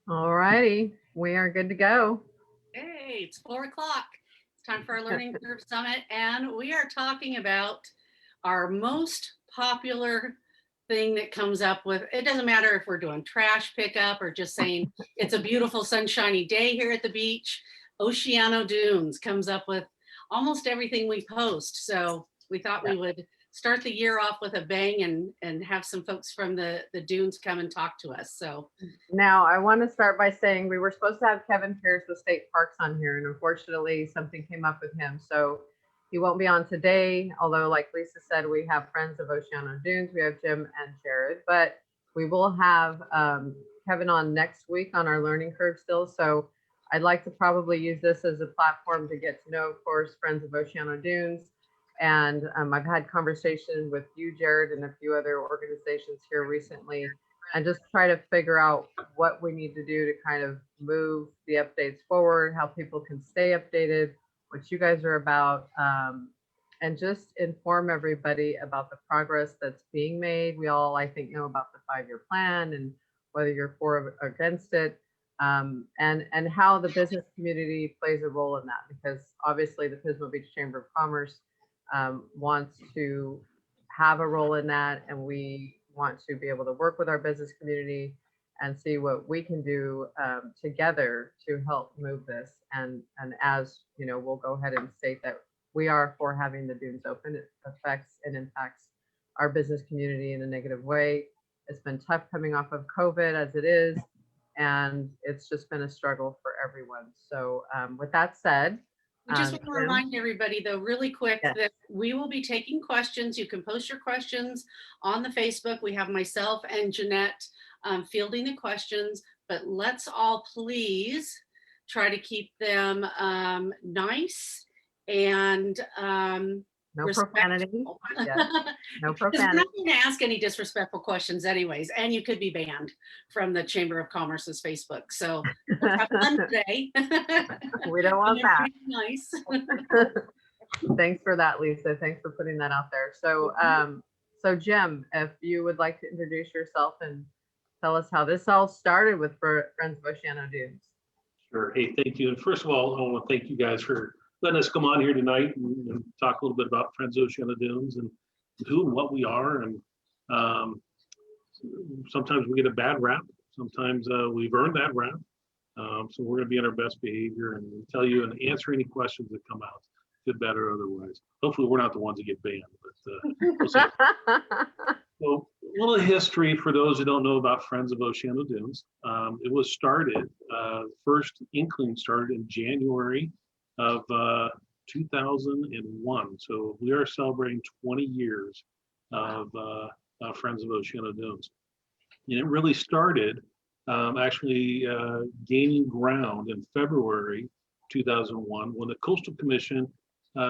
All righty, we are good to go. Hey, it's 4 o'clock. It's time for our Learning Curve Summit, and we are talking about our most popular thing that comes up with it. Doesn't matter if we're doing trash pickup or just saying it's a beautiful sunshiny day here at the beach. Oceano Dunes comes up with almost everything we post. So we thought Yeah. we would start the year off with a bang and have some folks from the dunes come and talk to us. So Now, I want to start by saying we were supposed to have Kevin Pearce with State Parks on here, and unfortunately, something came up with him. So he won't be on today. Although, like Lisa said, we have Friends of Oceano Dunes, we have Jim and Jared, but we will have Kevin on next week on our learning curve still. So I'd like to probably use this as a platform to get to know, of course, Friends of Oceano Dunes. And I've had conversation with you, Jared, and a few other organizations here recently, and just try to figure out what we need to do to kind of move the updates forward, how people can stay updated, what you guys are about, and just inform everybody about the progress that's being made. We all, I think, know about the 5-year plan and whether you're for or against it, and how the business community plays a role in that, because obviously the Pismo Beach Chamber of Commerce wants to have a role in that, and we want to be able to work with our business community and see what we can do together to help move this. And as you know, we'll go ahead and state that we are for having the dunes open. It affects and impacts our business community in a negative way. It's been tough coming off of COVID as it is, and it's just been a struggle for everyone. So with that said, we just want to Jim, remind everybody, though, really quick, yes. that we will be taking questions. You can post your questions on the Facebook. We have myself and Jeanette fielding the questions, but let's all please try to keep them nice and No profanity. respectful. Yes. No Because we're profanity. not going to ask any disrespectful questions anyways, and you could be banned from the Chamber of Commerce's Facebook. So let's have fun today. We don't want that. Nice. Thanks for that, Lisa. Thanks for putting that out there. So Jim, if you would like to introduce yourself and tell us how this all started with Friends of Oceano Dunes. Sure. Hey, thank you. And first of all, I want to thank you guys for letting us come on here tonight and talk a little bit about Friends of Oceano Dunes and who and what we are. And sometimes we get a bad rap. Sometimes we've earned that rap. So we're going to be on our best behavior and tell you and answer any questions that come out, good, bad, or otherwise. Hopefully, we're not the ones that get banned. But we'll see. So, a little history for those who don't know about Friends of Oceano Dunes. It was started, first inkling started in January of 2001. So we are celebrating 20 years of Friends of Oceano Dunes. And it really started actually gaining ground in February 2001 when the Coastal Commission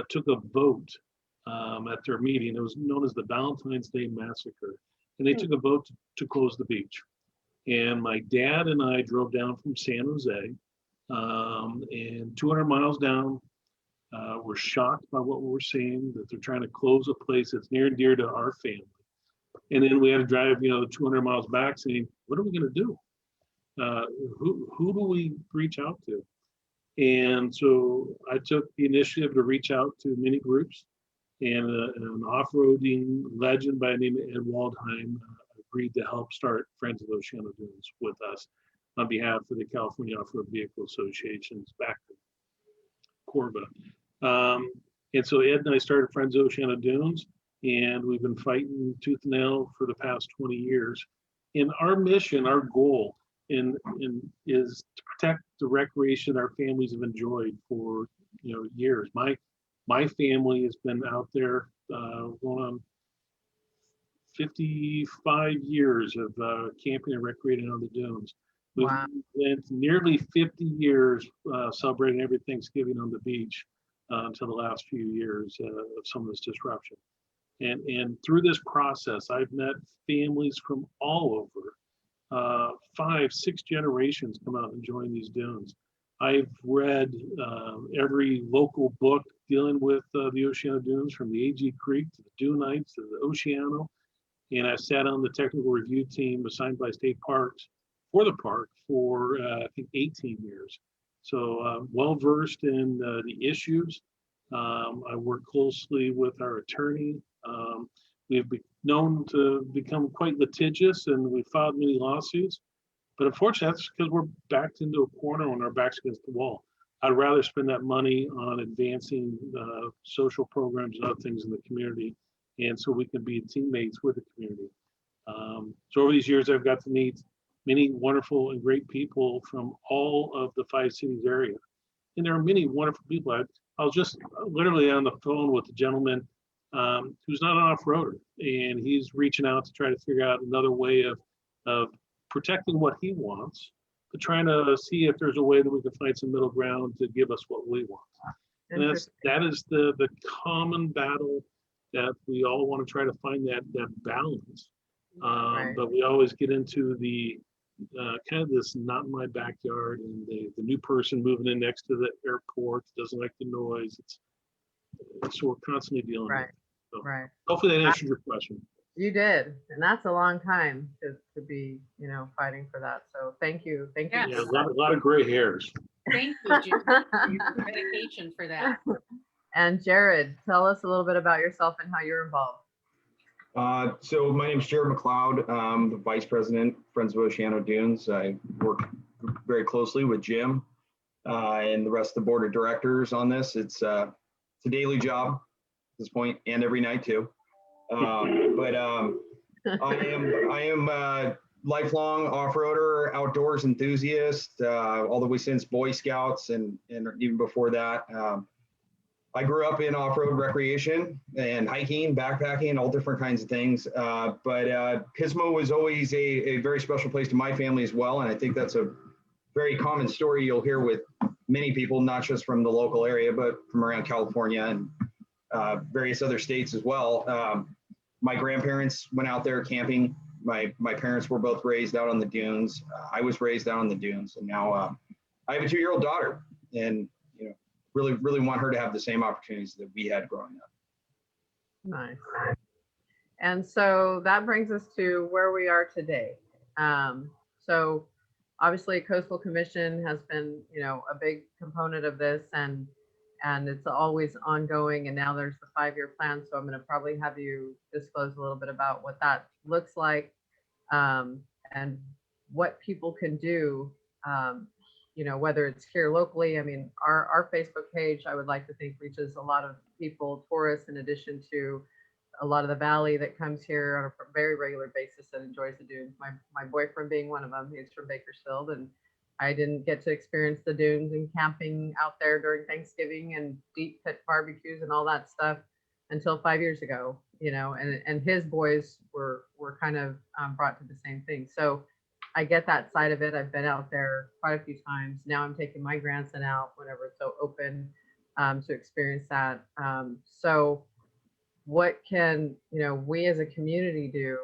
took a vote at their meeting. It was known as the Valentine's Day Massacre. And they took a vote to close the beach. And my dad and I drove down from San Jose, and 200 miles down, we're shocked by what we were seeing, that they're trying to close a place that's near and dear to our family. And then we had to drive, 200 miles back saying, what are we going to do? Who do we reach out to? And so I took the initiative to reach out to many groups, and an off-roading legend by the name of Ed Waldheim agreed to help start Friends of Oceano Dunes with us on behalf of the California Off-Road Vehicle Association's back to Corva. And so Ed and I started Friends of Oceano Dunes, and we've been fighting tooth and nail for the past 20 years. And our mission, our goal, is to protect the recreation our families have enjoyed for years. My family has been out there going on 55 years of camping and recreating on the dunes. We've spent nearly 50 years celebrating every Thanksgiving on the beach until the last few years of some of this disruption. And through this process, I've met families from all over. 5, 6 generations come out and join these dunes. I've read every local book dealing with the Oceano Dunes, from the AG Creek to the Dunites to the Oceano. And I sat on the technical review team assigned by State Parks for the park for I think 18 years. So well versed in the issues. I work closely with our attorney. We've been known to become quite litigious, and we filed many lawsuits. But unfortunately, that's because we're backed into a corner and our backs against the wall. I'd rather spend that money on advancing social programs and other things in the community, and so we can be teammates with the community. So over these years, I've got to meet many wonderful and great people from all of the 5 cities area. And there are many wonderful people. I was just literally on the phone with a gentleman who's not an off-roader, and he's reaching out to try to figure out another way of protecting what he wants, but trying to see if there's a way that we can find some middle ground to give us what we want. And that is the common battle that we all want to try to find that balance. Right. But we always get into the kind of this not in my backyard, and the new person moving in next to the airport doesn't like the noise. So we're constantly dealing with Right. it. So Right. hopefully that answered your question. You did, and that's a long time to be, fighting for that. So thank you. Yes. Yeah, a lot of gray hairs. Thank you, Jim, for your dedication for that. And Jared, tell us a little bit about yourself and how you're involved. So my name is Jared McLeod. I'm the Vice President, Friends of Oceano Dunes. I work very closely with Jim and the rest of the board of directors on this. It's a daily job at this point, and every night too. But I am a lifelong off-roader, outdoors enthusiast, all the way since Boy Scouts and even before that. I grew up in off-road recreation and hiking, backpacking, all different kinds of things. But Pismo was always a very special place to my family as well. And I think that's a very common story you'll hear with many people, not just from the local area, but from around California and various other states as well. My grandparents went out there camping. My parents were both raised out on the dunes. I was raised out on the dunes, and now I have a 2-year-old daughter, and really want her to have the same opportunities that we had growing up. Nice. And so that brings us to where we are today. So obviously Coastal Commission has been, a big component of this, and it's always ongoing. And now there's the 5-year plan. So I'm going to probably have you disclose a little bit about what that looks like, and what people can do, whether it's here locally. I mean, our Facebook page, I would like to think, reaches a lot of people, tourists, in addition to a lot of the valley that comes here on a very regular basis and enjoys the dunes. My boyfriend being one of them. He's from Bakersfield, and I didn't get to experience the dunes and camping out there during Thanksgiving and deep pit barbecues and all that stuff until 5 years ago, and his boys were kind of brought to the same thing. So I get that side of it. I've been out there quite a few times. Now I'm taking my grandson out whenever it's so open to experience that. So what can, we as a community do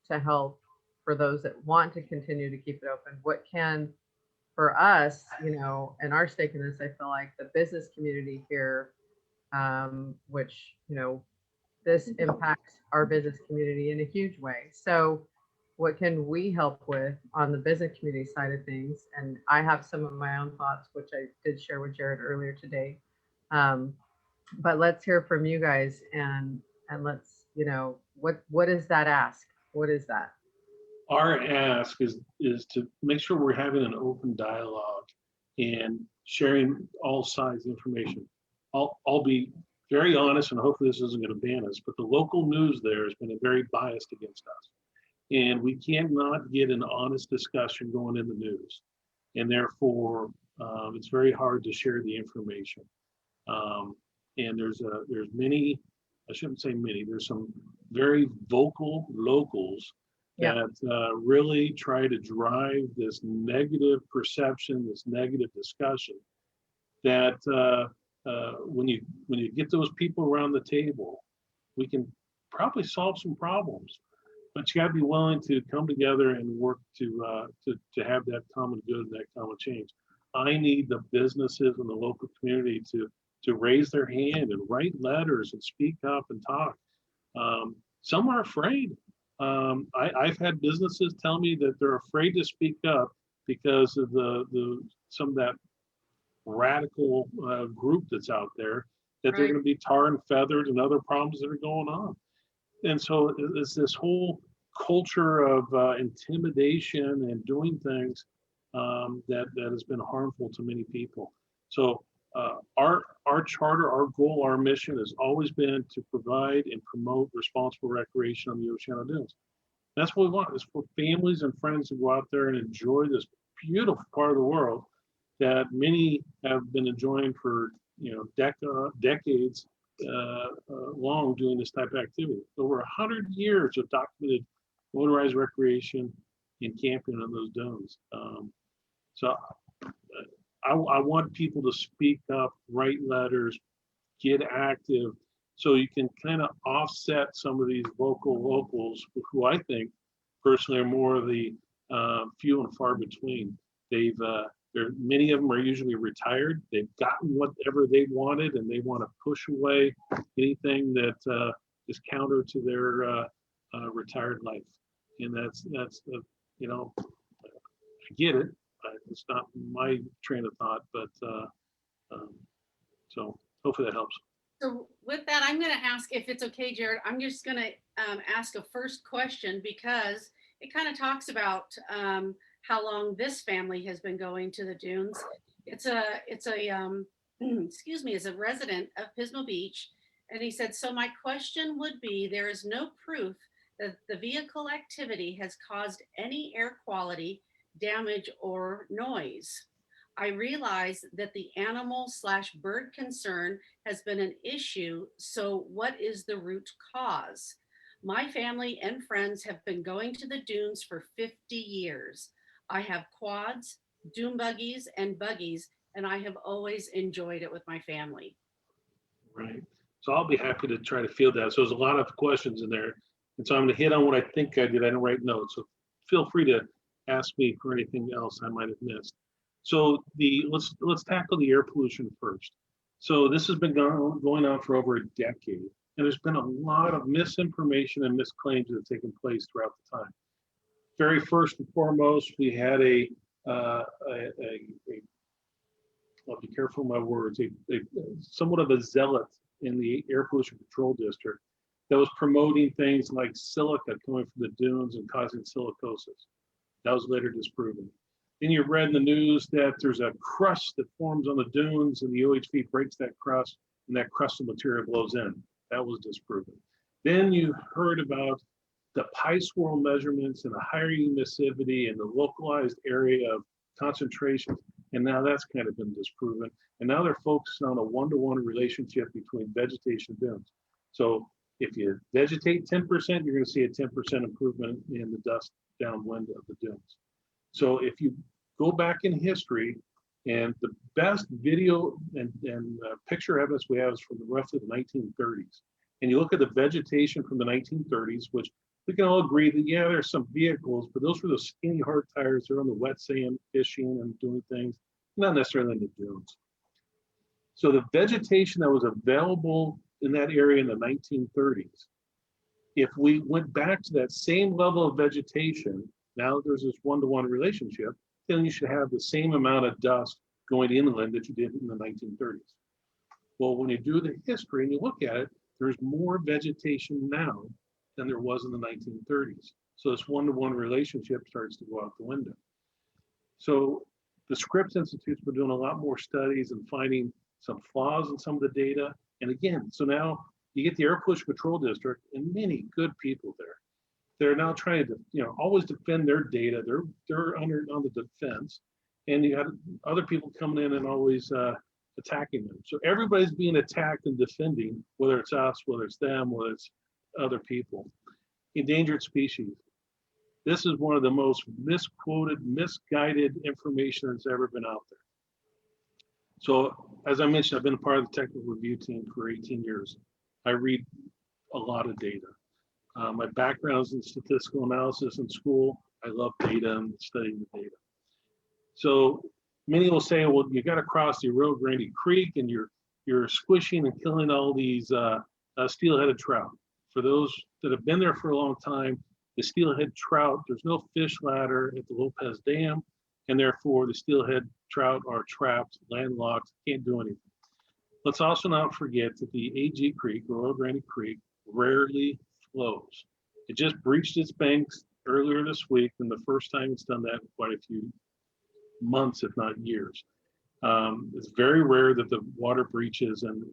to help for those that want to continue to keep it open? What can, for us, and our stake in this, I feel like the business community here, which, this impacts our business community in a huge way. So what can we help with on the business community side of things? And I have some of my own thoughts, which I did share with Jared earlier today. But let's hear from you guys, and let's, what is that ask? What is that? Our ask is to make sure we're having an open dialogue and sharing all sides information. I'll be very honest, and hopefully this isn't going to ban us, but the local news there has been very biased against us. And we cannot get an honest discussion going in the news. And therefore, it's very hard to share the information. And there's many, I shouldn't say many, there's some very vocal locals that really try to drive this negative perception, this negative discussion, that when you get those people around the table, we can probably solve some problems. But you got to be willing to come together and work to have that common good and that common change. I need the businesses in the local community to raise their hand and write letters and speak up and talk. Some are afraid. I've had businesses tell me that they're afraid to speak up because of some of that radical group that's out there, that they're Right. going to be tar and feathered and other problems that are going on. And so it's this whole culture of intimidation and doing things that has been harmful to many people. So our charter, our goal, our mission has always been to provide and promote responsible recreation on the Oceano Dunes. That's what we want. Is for families and friends to go out there and enjoy this beautiful part of the world that many have been enjoying for decades long, doing this type of activity. Over 100 years of documented motorized recreation and camping on those dunes. So I want people to speak up, write letters, get active, so you can kind of offset some of these locals who I think personally are more of the few and far between. Many of them are usually retired. They've gotten whatever they wanted, and they want to push away anything that is counter to their retired life. And that's I get it. It's not my train of thought, but so hopefully that helps. So with that, I'm going to ask, if it's okay, Jared, I'm just going to ask a first question, because it kind of talks about how long this family has been going to the dunes. It's a excuse me, is a resident of Pismo Beach. And he said, so my question would be, there is no proof that the vehicle activity has caused any air quality damage or noise. I realize that the animal/bird concern has been an issue. So what is the root cause? My family and friends have been going to the dunes for 50 years. I have quads, dune buggies, and buggies, and I have always enjoyed it with my family. Right. So I'll be happy to try to field that. So there's a lot of questions in there. And so I'm going to hit on what I think I did. I didn't write notes. So feel free to ask me for anything else I might have missed. So let's tackle the air pollution first. So this has been going on for over a decade, and there's been a lot of misinformation and misclaims that have taken place throughout the time. Very first and foremost, we had I'll be careful with my words, somewhat of a zealot in the air pollution control district that was promoting things like silica coming from the dunes and causing silicosis. That was later disproven. Then you read in the news that there's a crust that forms on the dunes, and the OHV breaks that crust, and that crustal material blows in. That was disproven. Then you heard about the pi swirl measurements and the higher emissivity and the localized area of concentration, and now that's kind of been disproven. And now they're focused on a one-to-one relationship between vegetation and dunes. So if you vegetate 10%, you're going to see a 10% improvement in the dust downwind of the dunes. So if you go back in history, and the best video and picture evidence we have is from roughly the 1930s. And you look at the vegetation from the 1930s, which we can all agree that, yeah, there's some vehicles, but those were the skinny hard tires. They're on the wet sand, fishing and doing things, not necessarily in the dunes. So the vegetation that was available in that area in the 1930s, if we went back to that same level of vegetation, now there's this one-to-one relationship, then you should have the same amount of dust going inland that you did in the 1930s. Well, when you do the history and you look at it, there's more vegetation now than there was in the 1930s. So this one-to-one relationship starts to go out the window. So the Scripps Institute's been doing a lot more studies and finding some flaws in some of the data. And again, so now you get the Air Pollution Control District and many good people there. They're now trying to, always defend their data. They're on the defense, and you have other people coming in and always attacking them. So everybody's being attacked and defending, whether it's us, whether it's them, whether it's other people. Endangered species. This is one of the most misquoted, misguided information that's ever been out there. So as I mentioned, I've been a part of the technical review team for 18 years. I read a lot of data. My background is in statistical analysis in school. I love data and studying the data. So many will say, well, you got to cross the Rio Grande Creek and you're squishing and killing all these steelheaded trout. For those that have been there for a long time, the steelhead trout, there's no fish ladder at the Lopez Dam, and therefore the steelhead trout are trapped, landlocked, can't do anything. Let's also not forget that the AG Creek, or Rio Grande Creek, rarely flows. It just breached its banks earlier this week, and the first time it's done that in quite a few months, if not years. It's very rare that the water breaches, and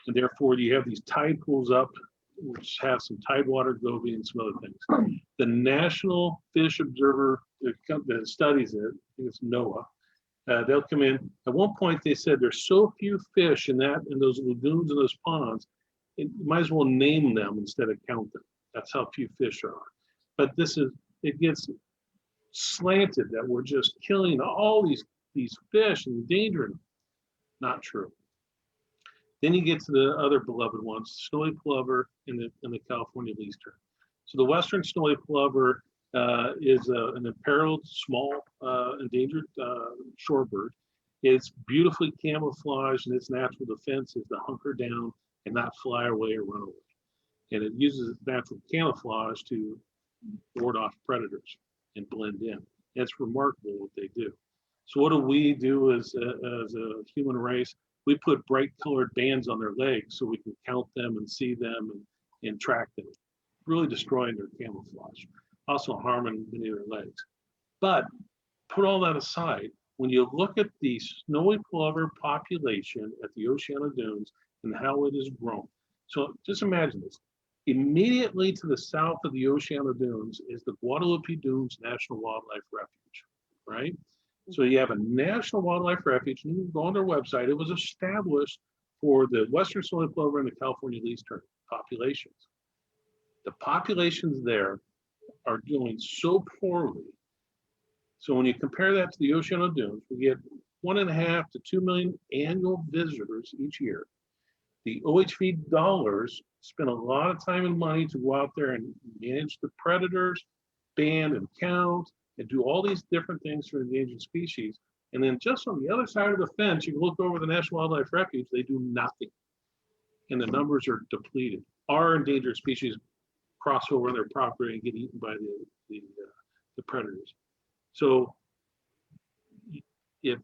therefore you have these tide pools up, which have some tidewater goby and some other things. The National Fish Observer that studies it, I think it's NOAA, they'll come in. At one point, they said there's so few fish in those lagoons and those ponds, you might as well name them instead of count them. That's how few fish there are. But it gets slanted that we're just killing all these fish and endangering them. Not true. Then you get to the other beloved ones, snowy plover and the California leastern. So the western snowy plover is an imperiled, small, endangered shorebird. It's beautifully camouflaged, and its natural defense is to hunker down and not fly away or run away. And it uses natural camouflage to ward off predators and blend in. It's remarkable what they do. So what do we do as a human race? We put bright colored bands on their legs so we can count them and see them and track them, really destroying their camouflage, also harming many of their legs. But put all that aside, when you look at the snowy plover population at the Oceano Dunes and how it has grown. So just imagine this. Immediately to the south of the Oceano Dunes is the Guadalupe Dunes National Wildlife Refuge, right? So you have a national wildlife refuge, and you can go on their website. It was established for the western snowy plover and the California leastern populations. The populations there are doing so poorly. So when you compare that to the Oceano Dunes, we get 1.5 to 2 million annual visitors each year. The OHV dollars spend a lot of time and money to go out there and manage the predators, ban and count, and do all these different things for endangered species. And then just on the other side of the fence, you look over the National Wildlife Refuge, they do nothing. And the numbers are depleted. Our endangered species cross over their property and get eaten by the predators. So if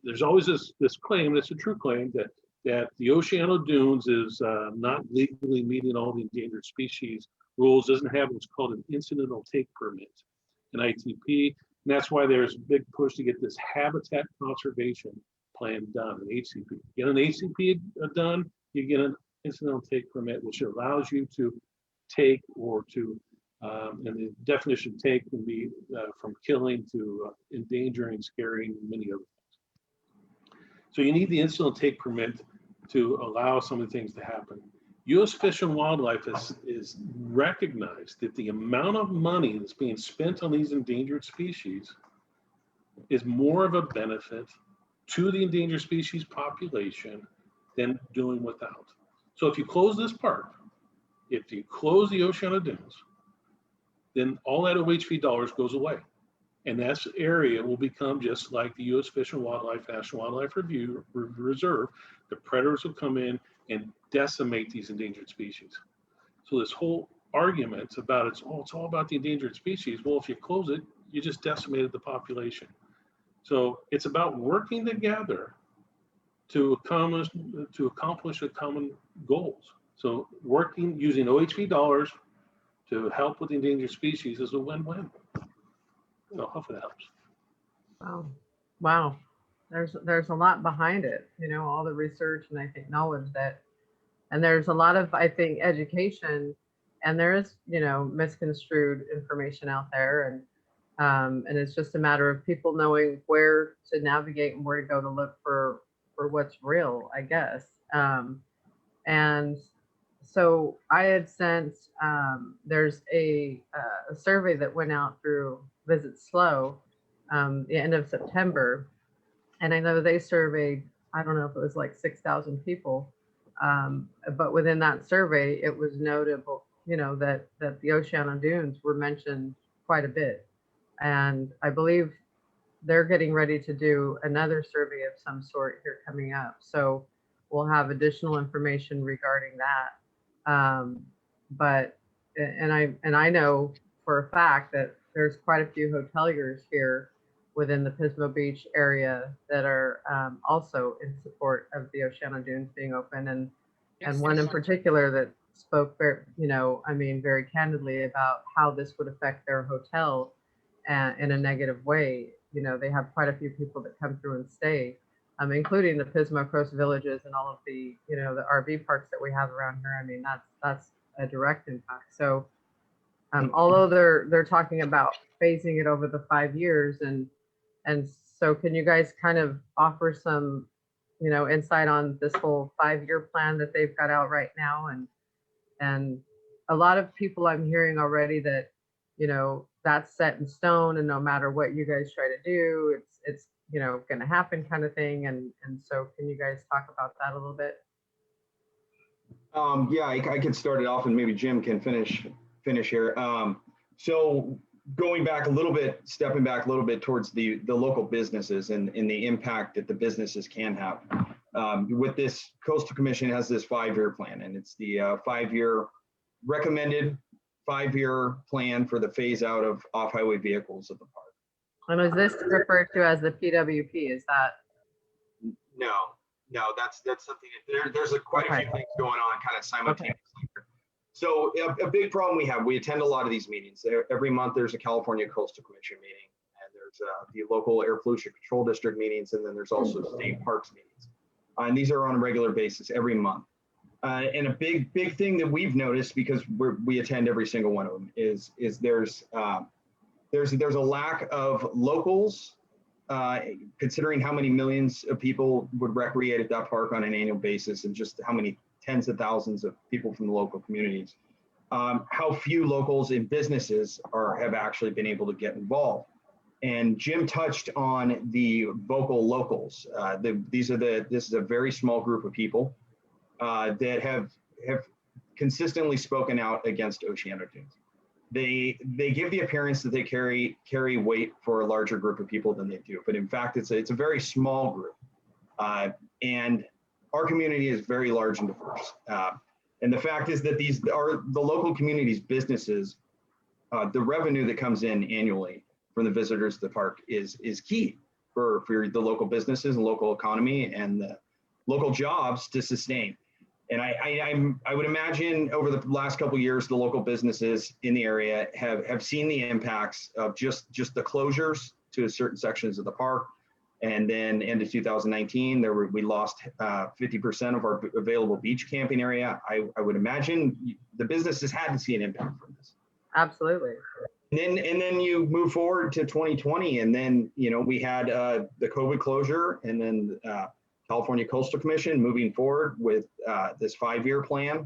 there's always this claim, that's a true claim, that the Oceano Dunes is not legally meeting all the endangered species rules, doesn't have what's called an incidental take permit, an ITP. And that's why there's a big push to get this habitat conservation plan done, an HCP. Get an HCP done, you get an incidental take permit, which allows you to take or to, and the definition take can be from killing to endangering, scaring, and many other things. So you need the incidental take permit to allow some of the things to happen. U.S. Fish and Wildlife is recognized that the amount of money that's being spent on these endangered species is more of a benefit to the endangered species population than doing without. So if you close this park, if you close the Oceano Dunes, then all that OHV dollars goes away. And that area will become just like the U.S. Fish and Wildlife National Wildlife Reserve. The predators will come in and decimate these endangered species. So this whole argument about it's all about the endangered species. Well, if you close it, you just decimated the population. So it's about working together to accomplish a common goals. So working using OHV dollars to help with the endangered species is a win-win. So hopefully that helps. Wow. There's a lot behind it, all the research and I think knowledge and there's a lot of, I think, education, and there is, misconstrued information out there, and it's just a matter of people knowing where to navigate and where to go to look for what's real, I guess. And so I had sent, there's a survey that went out through Visit Slow the end of September. And I know they surveyed, I don't know if it was like 6,000 people, but within that survey, it was notable, that the Oceano Dunes were mentioned quite a bit. And I believe they're getting ready to do another survey of some sort here coming up. So we'll have additional information regarding that. But I know for a fact that there's quite a few hoteliers here within the Pismo Beach area that are also in support of the Oceano Dunes being open, and one in particular that spoke very, very candidly about how this would affect their hotel in a negative way. They have quite a few people that come through and stay, including the Pismo Coast Villages and all of the, the RV parks that we have around here. I mean, that's a direct impact. So, although they're talking about phasing it over the 5 years, and so can you guys kind of offer some, insight on this whole 5-year plan that they've got out right now? And a lot of people I'm hearing already that, that's set in stone, and no matter what you guys try to do, it's going to happen, kind of thing. And so can you guys talk about that a little bit? Yeah, I could start it off, and maybe Jim can finish here. So going back a little bit, stepping back a little bit towards the local businesses and the impact that the businesses can have. With this, Coastal Commission has this 5-year plan, and it's the 5-year recommended 5-year plan for the phase out of off-highway vehicles at the park. And is this referred to as the PWP? Is that? No, that's something that there's quite a few things going on kind of simultaneously. Okay. So a big problem we attend a lot of these meetings. Every month there's a California Coastal Commission meeting, and there's the local air pollution control district meetings, and then there's also state parks meetings. And these are on a regular basis every month. And a big thing that we've noticed, because we attend every single one of them, is there's a lack of locals, considering how many millions of people would recreate at that park on an annual basis, and just how many tens of thousands of people from the local communities. How few locals and businesses have actually been able to get involved. And Jim touched on the vocal locals. This is a very small group of people that have consistently spoken out against Oceano Dunes. They give the appearance that they carry weight for a larger group of people than they do, but in fact, it's a very small group, and our community is very large and diverse. And the fact is that these are the local community's businesses. The revenue that comes in annually from the visitors to the park is key for the local businesses and local economy and the local jobs to sustain. And I would imagine over the last couple of years, the local businesses in the area have seen the impacts of just the closures to certain sections of the park. And then end of 2019, we lost 50% of our available beach camping area. I would imagine the businesses had to see an impact from this. Absolutely. And then you move forward to 2020, and then we had the COVID closure, and then California Coastal Commission moving forward with this 5-year plan.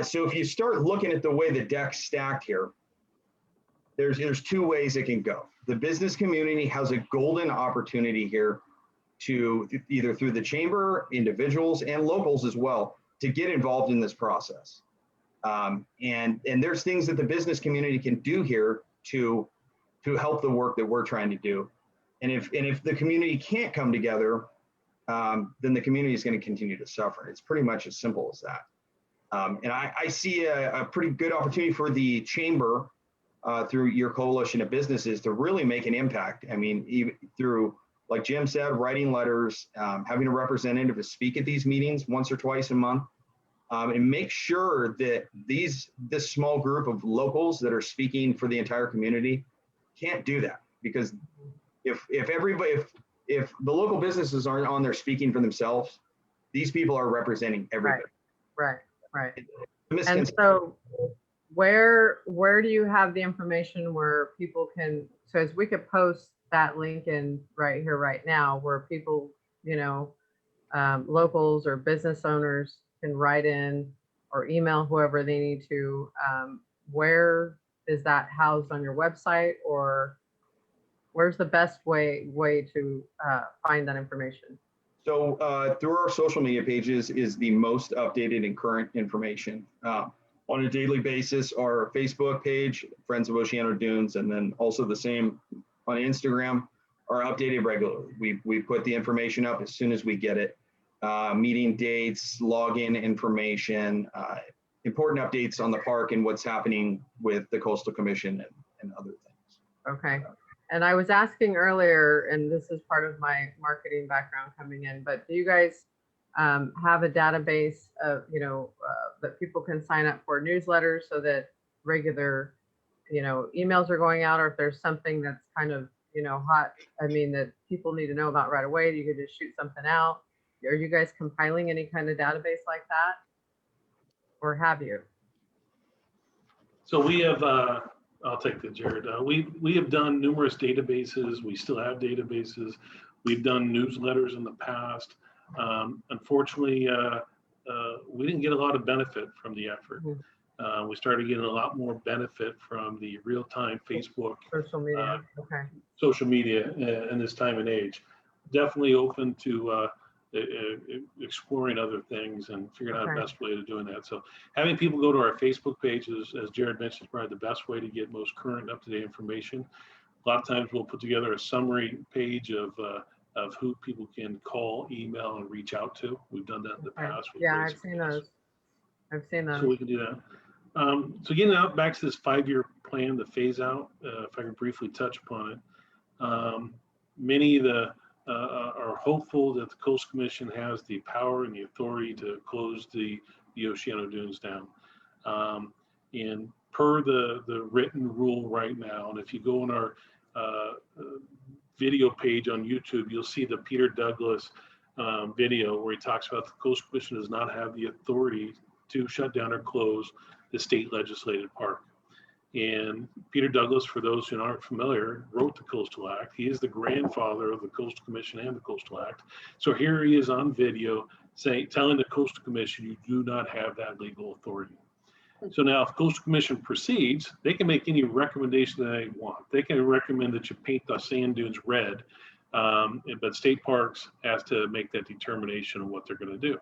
So if you start looking at the way the deck's stacked here, there's 2 ways it can go. The business community has a golden opportunity here to either through the chamber, individuals and locals as well, to get involved in this process. And there's things that the business community can do here to help the work that we're trying to do. And if the community can't come together, then the community is going to continue to suffer. It's pretty much as simple as that. And I see a pretty good opportunity for the chamber through your coalition of businesses to really make an impact. I mean, even through, like Jim said, writing letters, having a representative to speak at these meetings once or twice a month, and make sure that this small group of locals that are speaking for the entire community can't do that. Because if the local businesses aren't on there speaking for themselves, these people are representing everybody. Right. And so where do you have the information where people can, so as we could post that link in right here, right now, where people, locals or business owners can write in or email whoever they need to, where is that housed on your website, or where's the best way to find that information? So through our social media pages is the most updated and current information. On a daily basis, our Facebook page, Friends of Oceano Dunes, and then also the same on Instagram are updated regularly. We put the information up as soon as we get it. Meeting dates, login information, important updates on the park and what's happening with the Coastal Commission and other things. Okay. And I was asking earlier, and this is part of my marketing background coming in, but do you guys have a database of, that people can sign up for newsletters so that regular, emails are going out, or if there's something that's kind of, hot, that people need to know about right away, you could just shoot something out? Are you guys compiling any kind of database like that? Or have you? So we have, I'll take that, Jared. We have done numerous databases. We still have databases. We've done newsletters in the past. Unfortunately, we didn't get a lot of benefit from the effort. We started getting a lot more benefit from the real-time Facebook, Social media. Okay. social media in this time and age. Definitely open to exploring other things and figuring out the best way to doing that. So having people go to our Facebook pages, as Jared mentioned, is probably the best way to get most current, up-to-date information. A lot of times we'll put together a summary page of who people can call, email, and reach out to. We've done that in the past. Yeah, I've seen those. So we can do that. So getting out back to this 5-year plan, the phase out, if I can briefly touch upon it. Many of the are hopeful that the Coastal Commission has the power and the authority to close the Oceano Dunes down. And per the written rule right now, and if you go on our video page on YouTube, you'll see the Peter Douglas video where he talks about the Coastal Commission does not have the authority to shut down or close the state legislated park. And Peter Douglas, for those who aren't familiar, wrote the Coastal Act. He is the grandfather of the Coastal Commission and the Coastal Act. So here he is on video telling the Coastal Commission, you do not have that legal authority. So now if the Coastal Commission proceeds, they can make any recommendation that they want. They can recommend that you paint the sand dunes red, but State Parks has to make that determination of what they're going to do.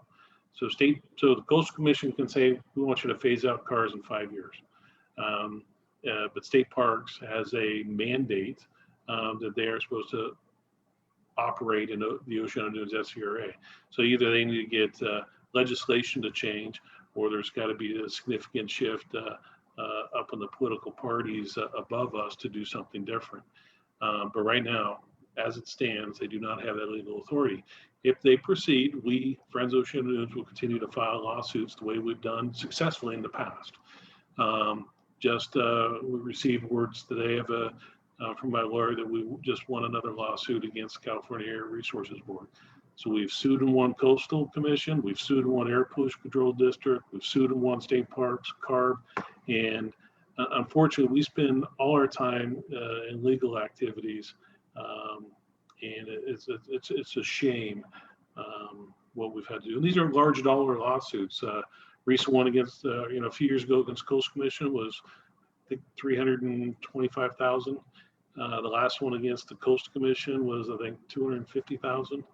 So the Coastal Commission can say, we want you to phase out cars in 5 years. But State Parks has a mandate that they are supposed to operate in the Oceano Dunes SVRA. So either they need to get legislation to change, or there's got to be a significant shift up in the political parties above us to do something different. But right now, as it stands, they do not have that legal authority. If they proceed, we, Friends of Oceano Dunes, will continue to file lawsuits the way we've done successfully in the past. We received words today from my lawyer that we just won another lawsuit against the California Air Resources Board. So we've sued and won Coastal Commission, we've sued and won Air Pollution Control District, we've sued and won State Parks, CARB, and unfortunately we spend all our time in legal activities, and it's a shame what we've had to do. And these are large dollar lawsuits. Recent one against, a few years ago against Coastal Commission was, I think, $325,000. The last one against the Coastal Commission was, I think, $250,000.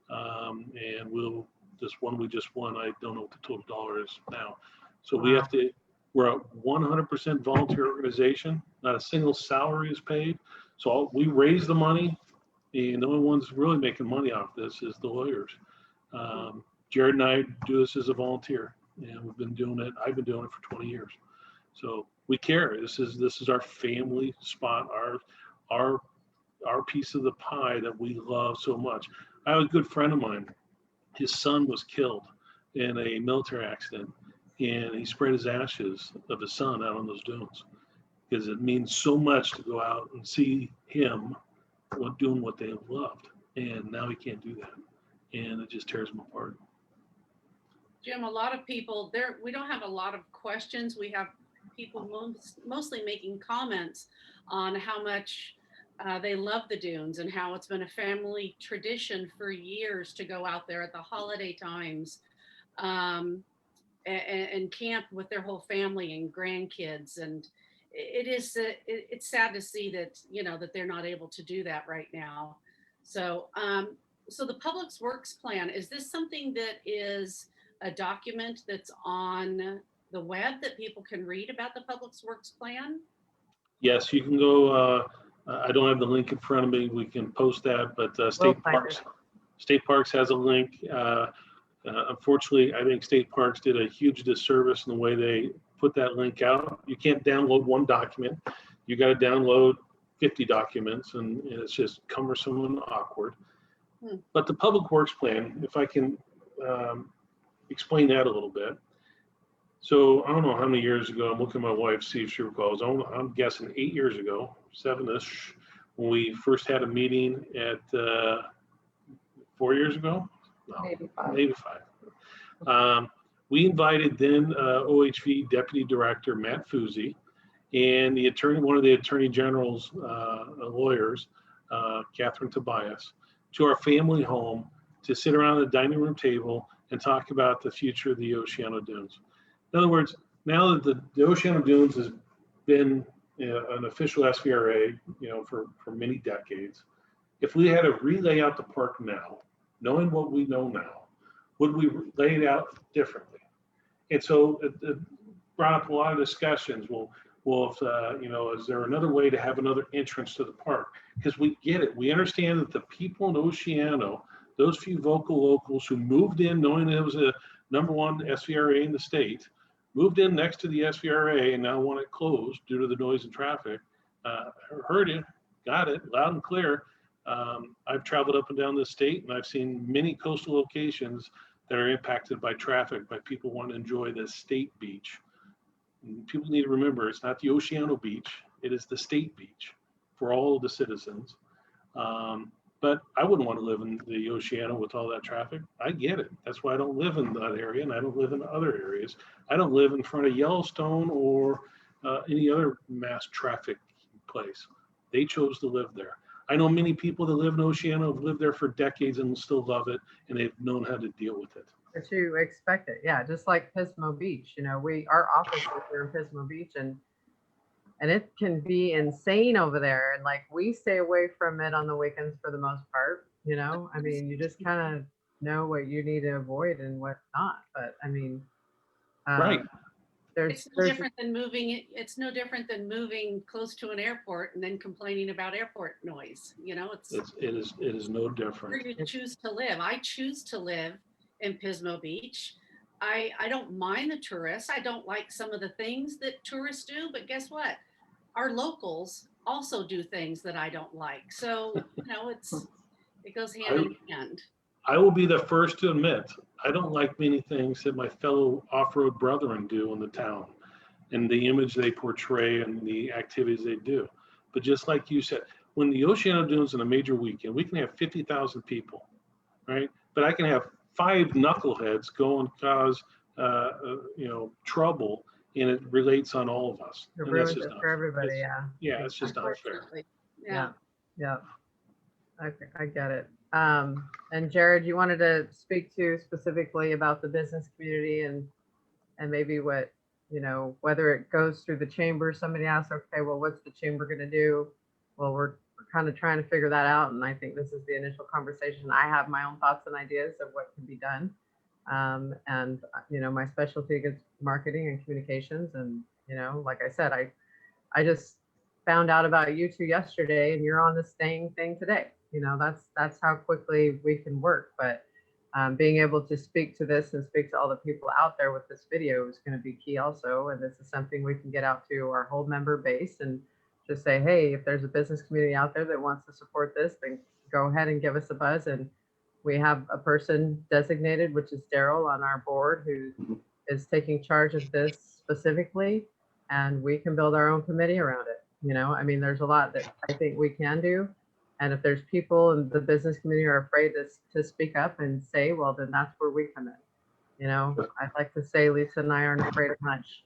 And we just won, I don't know what the total dollar is now. So we're a 100% volunteer organization. Not a single salary is paid. So we raise the money, and the only ones really making money off this is the lawyers. Jared and I do this as a volunteer, and we've been doing it. I've been doing it for 20 years. So we care. This is our family spot, our piece of the pie that we love so much. I have a good friend of mine. His son was killed in a military accident, and he spread his ashes of his son out on those dunes because it means so much to go out and see him doing what they loved. And now he can't do that. And it just tears him apart. Jim, a lot of people there, we don't have a lot of questions. We have people mostly making comments on how much they love the dunes and how it's been a family tradition for years to go out there at the holiday times and camp with their whole family and grandkids. And it's sad to see that, that they're not able to do that right now. So, so the Public Works Plan, is this something that is a document that's on the web that people can read about the Public Works Plan? Yes, you can go. I don't have the link in front of me. We can post that, but State Parks has a link. Unfortunately, I think state parks did a huge disservice in the way they put that link out. You can't download one document. You got to download 50 documents, and it's just cumbersome and awkward. But the public works plan, if I can explain that a little bit. So I don't know how many years ago, I'm looking at my wife, see if she recalls. I'm guessing 8 years ago, 7-ish, when we first had a meeting at 4 years ago? No, maybe five. We invited then OHV Deputy Director Matt Fuzzi and the attorney, one of the Attorney General's lawyers, Catherine Tobias, to our family home to sit around the dining room table and talk about the future of the Oceano Dunes. In other words, now that the Oceano Dunes has been an official SVRA, for many decades, if we had to relay out the park now, knowing what we know now, would we lay it out differently? And so it brought up a lot of discussions. Well, if, is there another way to have another entrance to the park? Because we get it. We understand that the people in Oceano, those few vocal locals who moved in knowing it was a #1 SVRA in the state, moved in next to the SVRA and now want it closed due to the noise and traffic, heard it, got it loud and clear. I've traveled up and down the state and I've seen many coastal locations that are impacted by traffic, by people wanting to enjoy the state beach. And people need to remember, it's not the Oceano beach, it is the state beach for all of the citizens. But I wouldn't want to live in the Oceano with all that traffic. I get it. That's why I don't live in that area and I don't live in other areas. I don't live in front of Yellowstone or any other mass traffic place. They chose to live there. I know many people that live in Oceano have lived there for decades and still love it, and they've known how to deal with it. But you expect it, yeah. Just like Pismo Beach, our office is here in Pismo Beach, and it can be insane over there. And like we stay away from it on the weekends for the most part. I mean, you just kind of know what you need to avoid and what not. But I mean, Right. It's no different than moving. It's no different than moving close to an airport and then complaining about airport noise. It is no different. Where you choose to live. I choose to live in Pismo Beach. I don't mind the tourists. I don't like some of the things that tourists do, but guess what? Our locals also do things that I don't like. So it goes hand in hand. I will be the first to admit, I don't like many things that my fellow off-road brethren do in the town and the image they portray and the activities they do. But just like you said, when the Oceano Dunes in a major weekend, we can have 50,000 people, right? But I can have 5 knuckleheads go and cause, trouble, and it relates on all of us. It ruins it for everybody, Yeah, it's just not fair. Yeah. I get it. And Jared, you wanted to speak to specifically about the business community and maybe what, whether it goes through the chamber. Somebody asked, okay, well, what's the chamber going to do? Well, we're kind of trying to figure that out. And I think this is the initial conversation. I have my own thoughts and ideas of what can be done. And, my specialty is marketing and communications. And, like I said, I just found out about you two yesterday and you're on this thing today. That's how quickly we can work. But being able to speak to this and speak to all the people out there with this video is going to be key also. And this is something we can get out to our whole member base and just say, hey, if there's a business community out there that wants to support this, then go ahead and give us a buzz. And we have a person designated, which is Darryl on our board, who is taking charge of this specifically. And we can build our own committee around it. I mean, there's a lot that I think we can do. And if there's people in the business community are afraid to speak up and say, well, then that's where we come in. I'd like to say Lisa and I aren't afraid of much.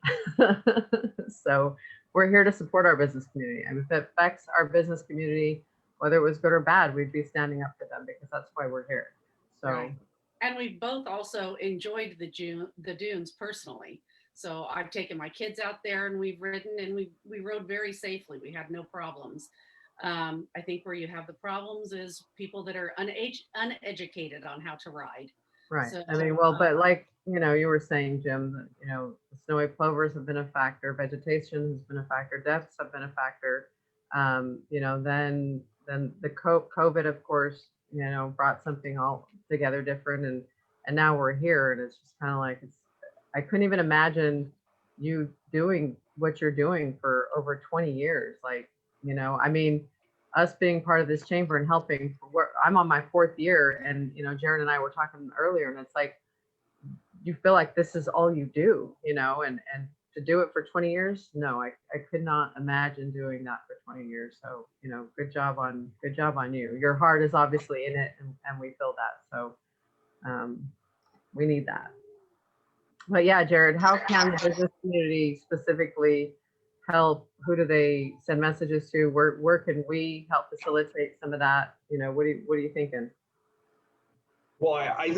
So we're here to support our business community. And if it affects our business community, whether it was good or bad, we'd be standing up for them because that's why we're here. So, right. And we've both also enjoyed the dunes personally. So I've taken my kids out there and we've ridden and we rode very safely. We had no problems. I think where you have the problems is people that are uneducated on how to ride. Right. So, I mean, well, but like, you were saying, Jim, that, the snowy plovers have been a factor, vegetation has been a factor, deaths have been a factor. Then the COVID, of course, brought something all together different. And and now we're here, and it's just kind of like, I couldn't even imagine you doing what you're doing for over 20 years. Like, I mean, us being part of this chamber and helping, I'm on my 4th year, and, Jared and I were talking earlier, and it's like, you feel like this is all you do, and to do it for 20 years, no, I could not imagine doing that for 20 years. So, good job on you. Your heart is obviously in it, and we feel that. So we need that. But yeah, Jared, how can the business community specifically help? Who do they send messages to? Where can we help facilitate some of that? What are you thinking? Well, I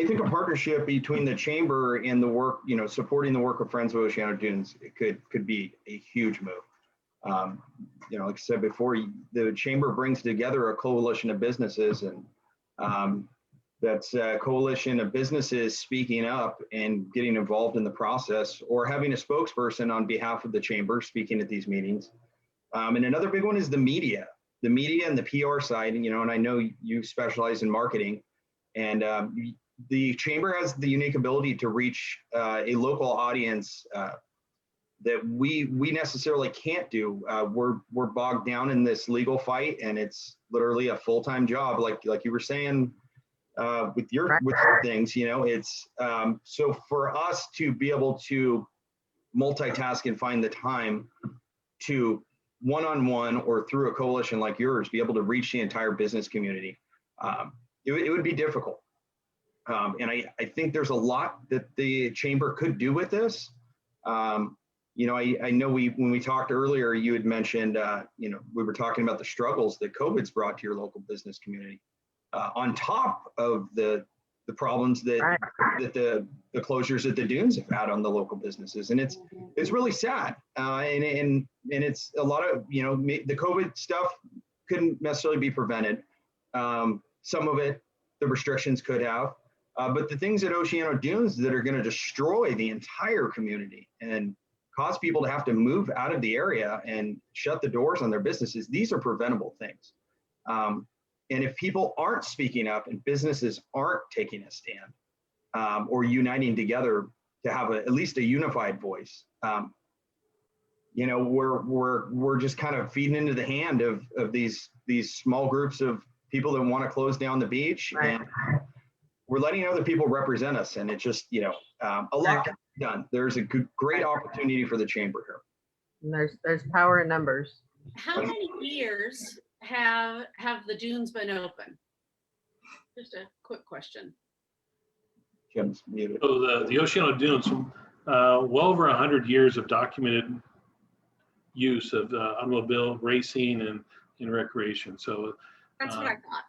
think a partnership between the chamber and the work, supporting the work of Friends of Oceano Dunes, it could be a huge move. Like I said before, the chamber brings together a coalition of businesses, and that's a coalition of businesses speaking up and getting involved in the process, or having a spokesperson on behalf of the chamber speaking at these meetings. And another big one is the media and the PR side. And I know you specialize in marketing. And the chamber has the unique ability to reach a local audience that we necessarily can't do. We're bogged down in this legal fight, and it's literally a full-time job, like you were saying with your things. It's so for us to be able to multitask and find the time to one-on-one or through a coalition like yours be able to reach the entire business community. It would be difficult. And I think there's a lot that the chamber could do with this. I know when we talked earlier, you had mentioned, we were talking about the struggles that COVID's brought to your local business community, on top of the problems that the closures at the dunes have had on the local businesses. And it's really sad. And it's a lot of, the COVID stuff couldn't necessarily be prevented. Some of it, the restrictions could have, but the things at Oceano Dunes that are going to destroy the entire community and cause people to have to move out of the area and shut the doors on their businesses, these are preventable things. And if people aren't speaking up and businesses aren't taking a stand or uniting together to have at least a unified voice, we're just kind of feeding into the hand of these small groups of people that want to close down the beach, and we're letting other people represent us. And it's just, a lot can be done. There's a great opportunity for the chamber here. And there's power in numbers. How many years have the dunes been open? Just a quick question. Jim's muted. So the Oceano Dunes, well over 100 years of documented use of automobile racing and recreation. So That's what I thought.